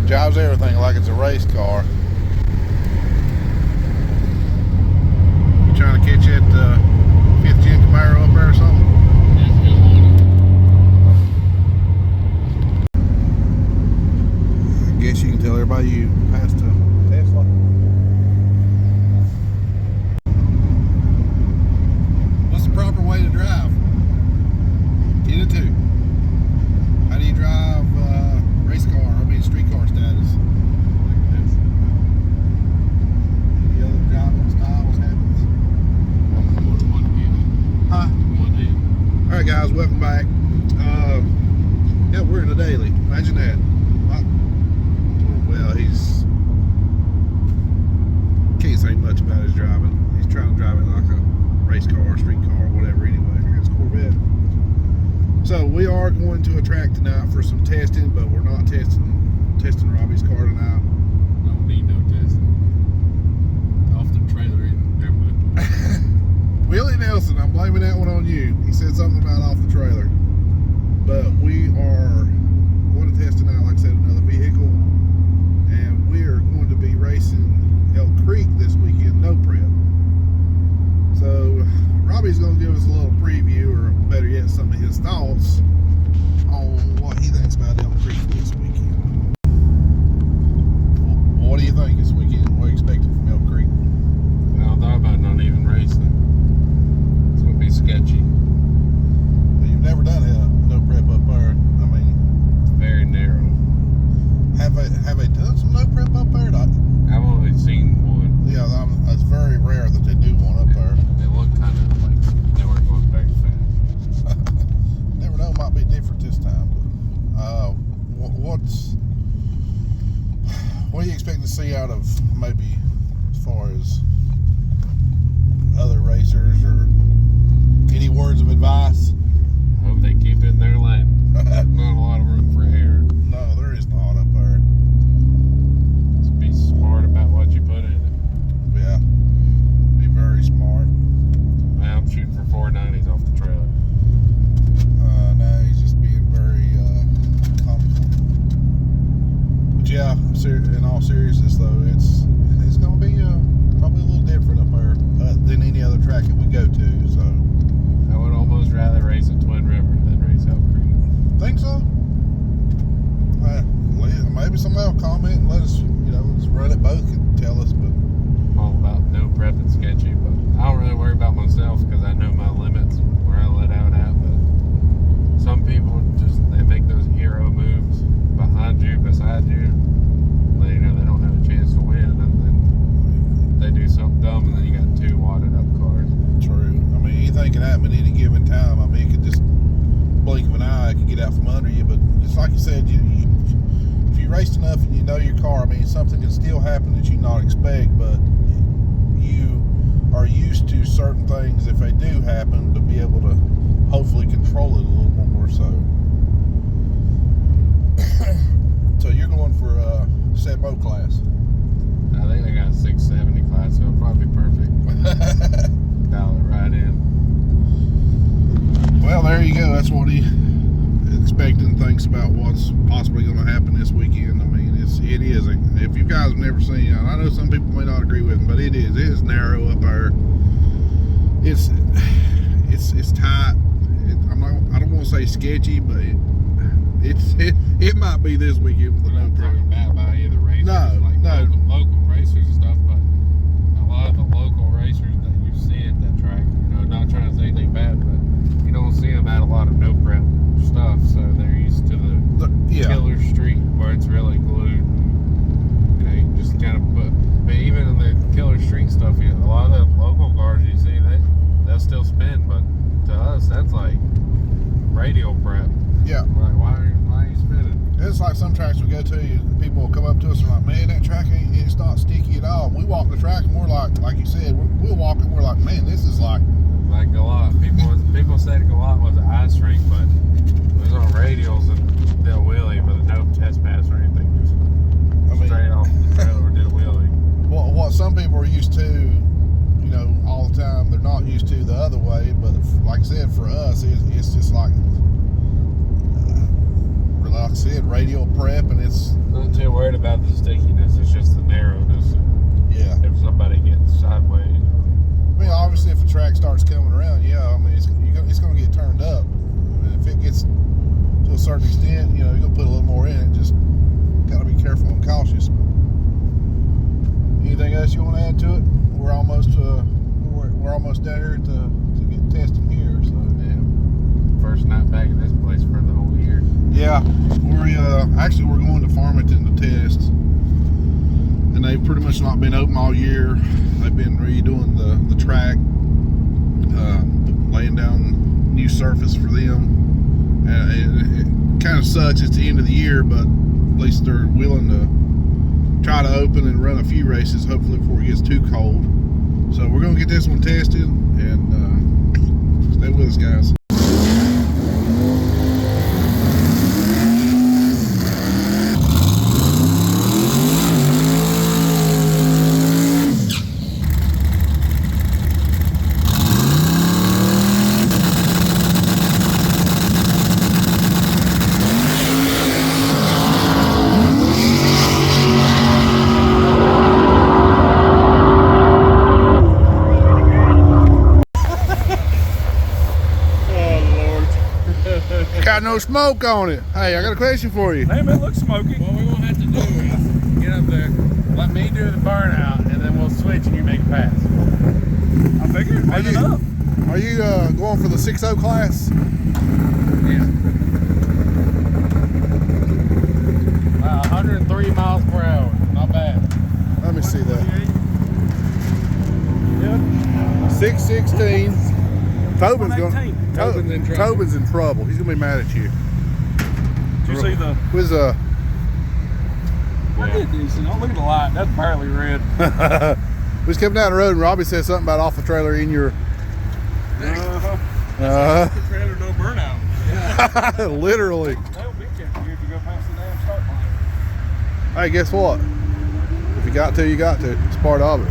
Drives everything like it's a race car. You trying to catch that 5th gen Camaro up there or something? I guess you can tell everybody you passed a Tesla. What's the proper way to drive? 10 to 2. How do you drive race car? I mean street car status? Like this. Any other driving styles happens? Huh? Alright guys, welcome back. Yeah, we're in a daily. Imagine that. Well, he's can't say much about his driving. He's trying to drive it like a race car, street car, whatever. Anyway, here's Corvette. So we are going to a track tonight for some testing, but we're not testing Robbie's car tonight. Don't need no testing. Off the trailer either. Never mind. Willie Nelson, I'm blaming that one on you. He said something about off the trailer. But we are going to test tonight, like I said, another vehicle. And we are going to be racing Elk Creek this weekend, no prep. So Robbie's going to give us a little preview, or better yet, some of his thoughts on what he thinks about Elk Creek this weekend. Well, what do you think this weekend? What are you expecting from Elk Creek? I thought about not even racing. It's going to be sketchy. Well, you've never done no prep up there. I mean, It's very narrow. have they done some no prep up there? I've only seen one. Yeah, it's very rare that they do one up there. They look kind of like they weren't going very fast. Never know, might be different this time. But what do you expect to see out of maybe as far as other racers, or any words of advice? I hope they keep it in their lane. There's not a lot of room for error. No, there is not up there. Just be smart about what you put in it. Yeah, be very smart. Now I'm shooting for 490s off the trailer. No, he's just being very comical. But yeah, in all seriousness though, it's going to be probably a little different up there than any other track that we go to. So I would almost rather race at Twin River than race Elk Creek. think so. Maybe somebody will comment and let us, let's run it both and tell us. But I'm all about no prep and sketchy, but I don't really worry about myself because I know my limits where I let out at. But some people they make those hero moves behind you, beside you. They don't have a chance to win, and then they do something dumb, and then you got 2 wadded up cars. true. I mean, anything can happen at any given time. I mean, it could just blink of an eye, it could get out from under you. But it's like you said, if you raced enough and you know your car, I mean, something can still happen that you not expect, but you are used to certain things, if they do happen, to be able to hopefully control it a little more so. So you're going for Seb Mo class. I think they got a 670 class, so it'll probably be perfect. Dial it right in. Well, there you go. That's what he expecting, thinks about what's possibly going to happen this weekend. I mean, it is. If you guys have never seen it, I know some people may not agree with him, but it is narrow up there. It's tight. I don't want to say sketchy, but it might be this weekend with the We're no not prep. talking bad about either racers, No, like no. local racers and stuff, but a lot of the local racers that you see at that track, not trying to say anything bad, but you don't see them at a lot of no prep stuff, so they're used to the killer street where it's really glued. You just kind of put. But even in the killer street stuff, a lot of the local cars you see, they'll still spin, but to us that's like radial prep. Yeah. Like why are you spinning? It's like some tracks we go to, people will come up to us and like, man, that track it's not sticky at all. And we walk the track and we're like you said, we'll walk and we're like, man, this is like Galot. People said Galot was an ice rink, but it was on radials and did a wheelie with no test pass or anything. Just straight off the trailer did a wheelie. What some people are used to, all the time, they're not used to the other way. But like I said, for us, it's just like like I said, radial prep, and it's Not too worried about the stickiness. It's just the narrowness. yeah. If somebody gets sideways. I mean, obviously, if a track starts coming around, yeah, I mean, it's going to get turned up. And if it gets to a certain extent, you know, you're going to put a little more in it. Just got to be careful and cautious. But anything else you want to add to it? We're almost down here to get testing here. So Yeah. First night back in this place for the whole year. yeah, we're going to Farmington to test, and they've pretty much not been open all year. They've been redoing the track, laying down new surface for them. It kind of sucks. It's the end of the year, but at least they're willing to try to open and run a few races, hopefully before it gets too cold. So we're going to get this one tested, and stay with us, guys. Got no smoke on it. Hey, I got a question for you. Hey, man, it looks smoky. What we won't have to do is get up there, let me do the burnout, and then we'll switch and you make a pass. I figured it made enough. Are you going for the 6.0 class? Yeah. Wow, 103 miles per hour. Not bad. Let me see that. Yeah. 616. Tobin's going. 118. Tobin's in trouble. Tobin's in trouble. He's gonna be mad at you. Did you see the? Who's I did decent. Oh, look at the light. That's barely red. we was coming down the road and Robbie said something about off the trailer in your. Trailer, no burnout. Literally. They'll be catching you if you go past the damn start line. Hey, guess what? If you got to, you got to. It's part of it.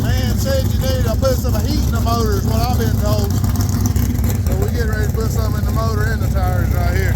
Man said you need to put some heat in the motor is what I've been told. So we're getting ready to put some in the motor and the tires right here.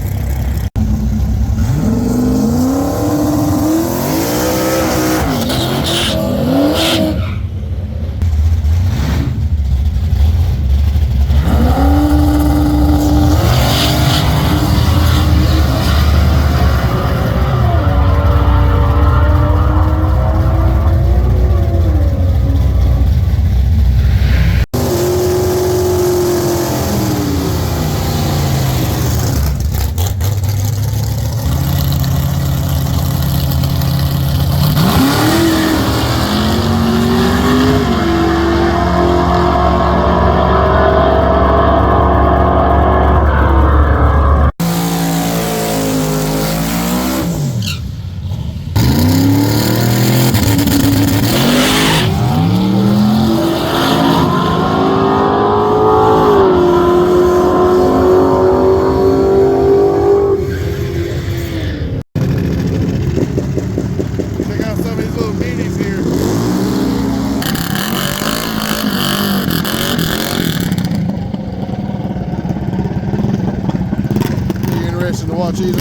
To watch these.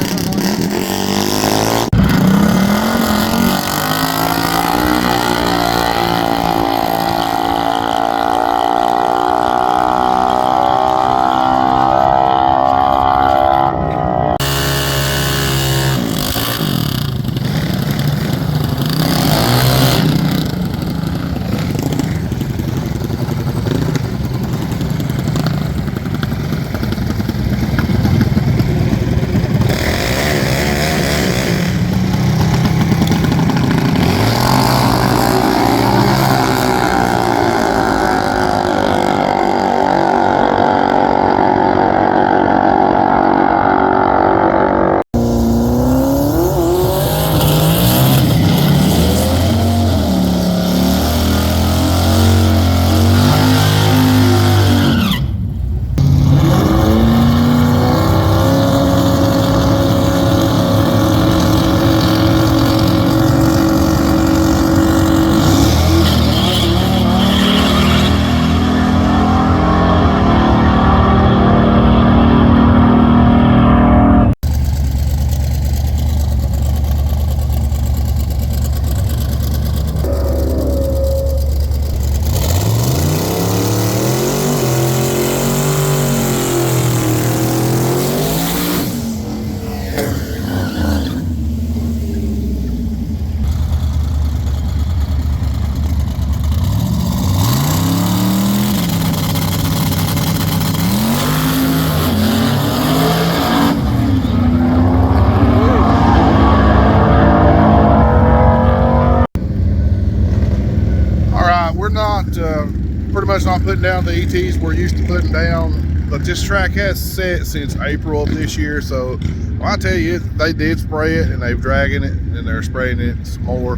putting down the ETs we're used to putting down, but this track has set since April of this year. So well, I tell you, they did spray it and they've dragging it and they're spraying it some more.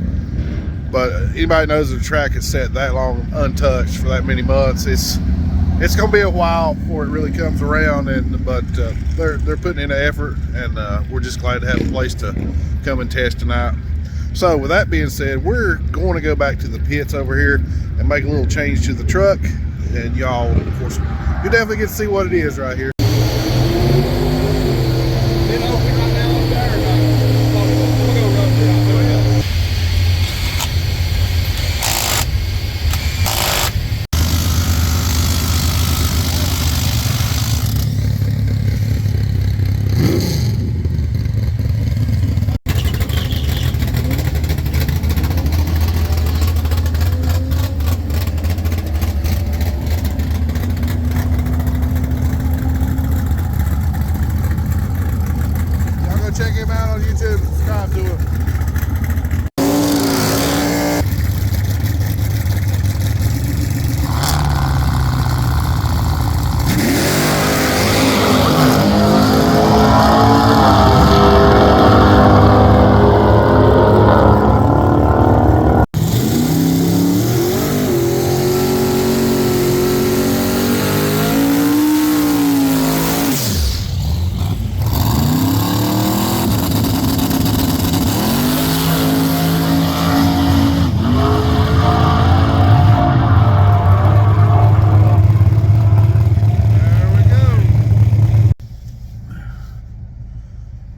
But anybody knows the track is set that long untouched for that many months, it's gonna be a while before it really comes around. But they're putting in an effort, and we're just glad to have a place to come and test tonight. So with that being said, we're going to go back to the pits over here and make a little change to the truck, and y'all, of course, you definitely get to see what it is right here. Check him out on YouTube, subscribe to him.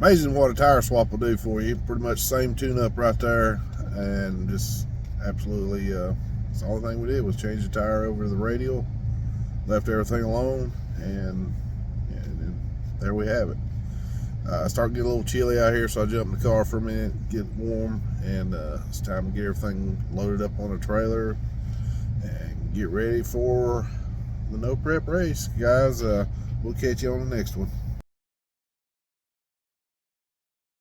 Amazing what a tire swap will do for you. Pretty much same tune-up right there, and just absolutely, it's the only thing we did was change the tire over to the radial, left everything alone, and there we have it. I started getting a little chilly out here, so I jumped in the car for a minute, get warm, and it's time to get everything loaded up on a trailer and get ready for the No Prep race. Guys, we'll catch you on the next one.